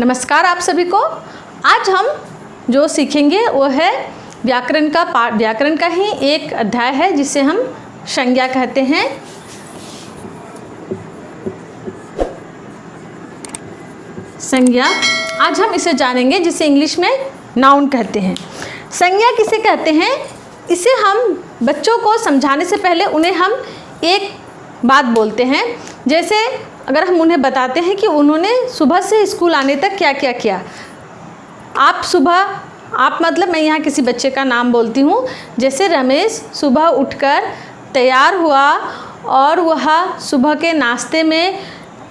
नमस्कार आप सभी को। आज हम जो सीखेंगे वो है व्याकरण का ही एक अध्याय है जिसे हम संज्ञा कहते हैं। संज्ञा आज हम इसे जानेंगे जिसे इंग्लिश में नाउन कहते हैं। संज्ञा किसे कहते हैं, इसे हम बच्चों को समझाने से पहले उन्हें हम एक बात बोलते हैं। जैसे अगर हम उन्हें बताते हैं कि उन्होंने सुबह से स्कूल आने तक क्या क्या किया। आप मतलब मैं यहाँ किसी बच्चे का नाम बोलती हूँ। जैसे रमेश सुबह उठकर तैयार हुआ और वह सुबह के नाश्ते में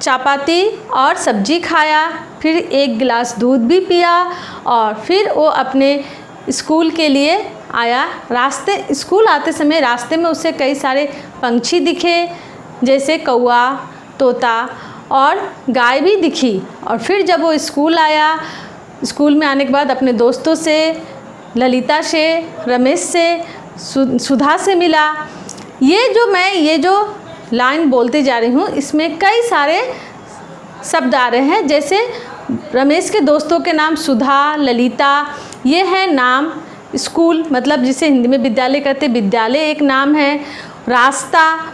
चपाती और सब्जी खाया, फिर एक गिलास दूध भी पिया और फिर वो अपने स्कूल के लिए आया। स्कूल आते समय रास्ते में उसे कई सारे पंछी दिखे, जैसे कौआ, तोता और गाय भी दिखी। और फिर जब वो स्कूल आया, स्कूल में आने के बाद अपने दोस्तों से, ललिता से, रमेश से, सुधा से मिला। ये जो लाइन बोलते जा रही हूँ इसमें कई सारे शब्द आ रहे हैं। जैसे रमेश के दोस्तों के नाम सुधा, ललिता, ये है नाम। स्कूल मतलब जिसे हिंदी में विद्यालय कहते, विद्यालय एक नाम है। रास्ता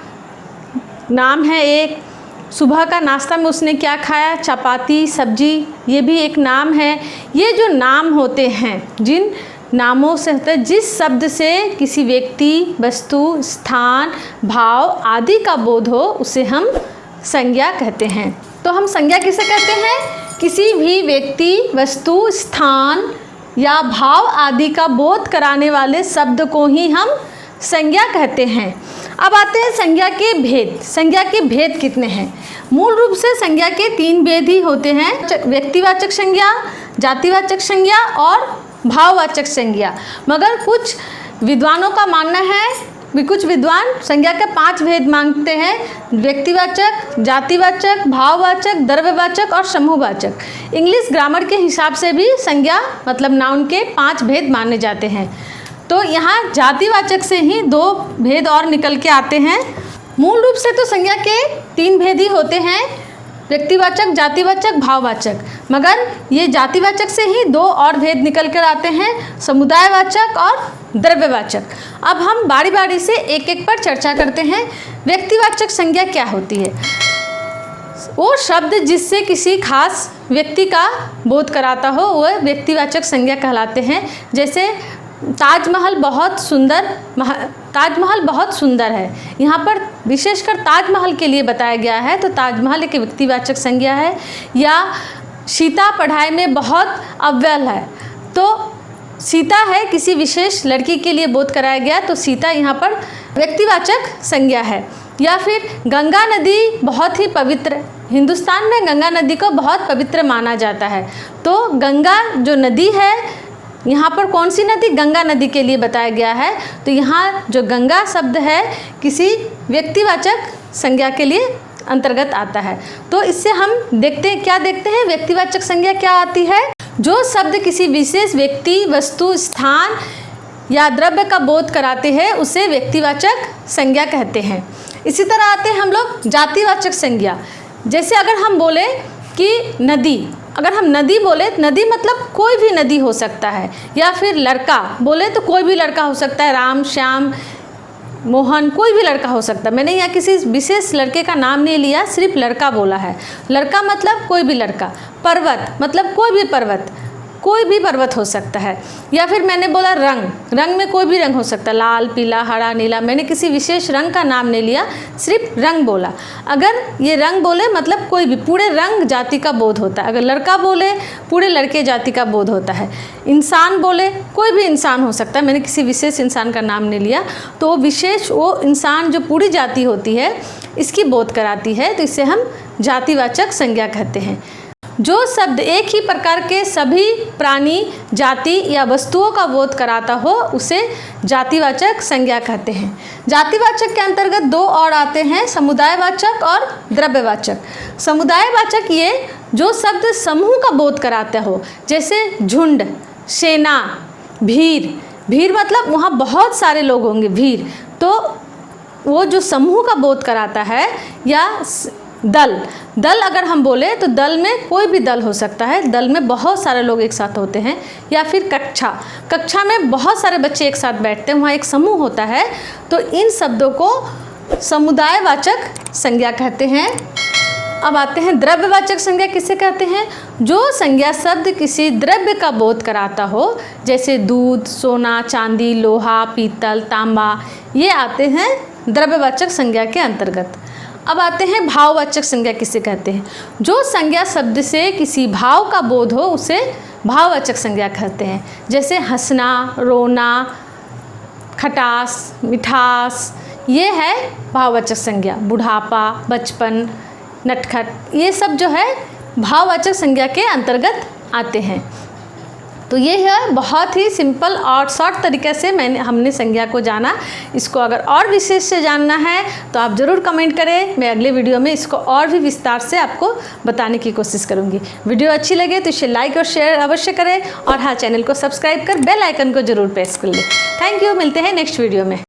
नाम है एक। सुबह का नाश्ता में उसने क्या खाया, चपाती सब्जी, ये भी एक नाम है। ये जो नाम होते हैं, जिन नामों से होता है, जिस शब्द से किसी व्यक्ति, वस्तु, स्थान, भाव आदि का बोध हो, उसे हम संज्ञा कहते हैं। तो हम संज्ञा किसे कहते हैं, किसी भी व्यक्ति, वस्तु, स्थान या भाव आदि का बोध कराने वाले शब्द को ही हम संज्ञा कहते हैं। अब आते हैं संज्ञा के भेद। संज्ञा के भेद कितने हैं? मूल रूप से संज्ञा के 3 भेद ही होते हैं, व्यक्तिवाचक संज्ञा, जातिवाचक संज्ञा और भाववाचक संज्ञा। मगर कुछ विद्वानों का मानना है, कुछ विद्वान संज्ञा के 5 भेद मानते हैं, व्यक्तिवाचक, जातिवाचक, भाववाचक, द्रव्यवाचक और समूहवाचक। इंग्लिश ग्रामर के हिसाब से भी संज्ञा मतलब नाउन के 5 भेद माने जाते हैं। तो यहाँ जातिवाचक से ही 2 भेद और निकल के आते हैं। मूल रूप से तो संज्ञा के 3 भेद ही होते हैं, व्यक्तिवाचक, जातिवाचक, भाववाचक। मगर ये जातिवाचक से ही 2 और भेद निकल कर आते हैं, समुदायवाचक और द्रव्यवाचक। अब हम बारी बारी से एक एक पर चर्चा करते हैं। व्यक्तिवाचक संज्ञा क्या होती है? वो शब्द जिससे किसी खास व्यक्ति का बोध कराता हो वह व्यक्तिवाचक संज्ञा कहलाते हैं। जैसे ताजमहल बहुत सुंदर है। यहाँ पर विशेषकर ताजमहल के लिए बताया गया है, तो ताजमहल एक व्यक्तिवाचक संज्ञा है। या सीता पढ़ाई में बहुत अव्वल है, तो सीता है किसी विशेष लड़की के लिए बोध कराया गया, तो सीता यहाँ पर व्यक्तिवाचक संज्ञा है। या फिर गंगा नदी बहुत ही पवित्र, हिंदुस्तान में गंगा नदी को बहुत पवित्र माना जाता है, तो गंगा जो नदी है, यहाँ पर कौन सी नदी, गंगा नदी के लिए बताया गया है, तो यहाँ जो गंगा शब्द है किसी व्यक्तिवाचक संज्ञा के लिए अंतर्गत आता है। तो इससे हम देखते हैं व्यक्तिवाचक संज्ञा क्या आती है। जो शब्द किसी विशेष व्यक्ति, वस्तु, स्थान या द्रव्य का बोध कराते हैं उसे व्यक्तिवाचक संज्ञा कहते हैं। इसी तरह आते हैं हम लोग जातिवाचक संज्ञा। जैसे अगर हम बोले कि नदी, अगर हम नदी बोले, नदी मतलब कोई भी नदी हो सकता है। या फिर लड़का बोले तो कोई भी लड़का हो सकता है, राम, श्याम, मोहन, कोई भी लड़का हो सकता है। मैंने यहाँ किसी विशेष लड़के का नाम नहीं लिया, सिर्फ लड़का बोला है। लड़का मतलब कोई भी लड़का। पर्वत मतलब कोई भी पर्वत हो सकता है। या फिर मैंने बोला रंग में कोई भी रंग हो सकता है, लाल, पीला, हरा, नीला। मैंने किसी विशेष रंग का नाम नहीं लिया, सिर्फ रंग बोला। अगर ये रंग बोले मतलब कोई भी, पूरे रंग जाति का बोध होता है। अगर लड़का बोले पूरे लड़के जाति का बोध होता है। इंसान बोले कोई भी इंसान हो सकता है, मैंने किसी विशेष इंसान का नाम नहीं लिया, तो वो इंसान जो पूरी जाति होती है इसकी बोध कराती है, तो इसे हम जातिवाचक संज्ञा कहते हैं। जो शब्द एक ही प्रकार के सभी प्राणी, जाति या वस्तुओं का बोध कराता हो उसे जातिवाचक संज्ञा कहते हैं। जातिवाचक के अंतर्गत 2 और आते हैं, समुदायवाचक और द्रव्यवाचक। समुदायवाचक ये जो शब्द समूह का बोध कराता हो, जैसे झुंड, सेना, भीड़ मतलब वहाँ बहुत सारे लोग होंगे, भीड़, तो वो जो समूह का बोध कराता है। या दल, दल अगर हम बोले तो दल में कोई भी दल हो सकता है, दल में बहुत सारे लोग एक साथ होते हैं। या फिर कक्षा, कक्षा में बहुत सारे बच्चे एक साथ बैठते हैं, वहाँ एक समूह होता है। तो इन शब्दों को समुदायवाचक संज्ञा कहते हैं। अब आते हैं द्रव्यवाचक संज्ञा किसे कहते हैं? जो संज्ञा शब्द किसी द्रव्य का बोध कराता हो, जैसे दूध, सोना, चांदी, लोहा, पीतल, तांबा, ये आते हैं द्रव्यवाचक संज्ञा के अंतर्गत। अब आते हैं भाववाचक संज्ञा किसे कहते हैं? जो संज्ञा शब्द से किसी भाव का बोध हो उसे भाववाचक संज्ञा कहते हैं। जैसे हंसना, रोना, खटास, मिठास, ये है भाववाचक संज्ञा। बुढ़ापा, बचपन, नटखट, ये सब जो है भाववाचक संज्ञा के अंतर्गत आते हैं। तो ये है बहुत ही सिंपल और शॉर्ट तरीके से हमने संज्ञा को जाना। इसको अगर और विशेष से जानना है तो आप ज़रूर कमेंट करें, मैं अगले वीडियो में इसको और भी विस्तार से आपको बताने की कोशिश करूँगी। वीडियो अच्छी लगे तो इसे लाइक और शेयर अवश्य करें और हाँ, चैनल को सब्सक्राइब कर बेल आइकन को ज़रूर प्रेस कर लें। थैंक यू, मिलते हैं नेक्स्ट वीडियो में।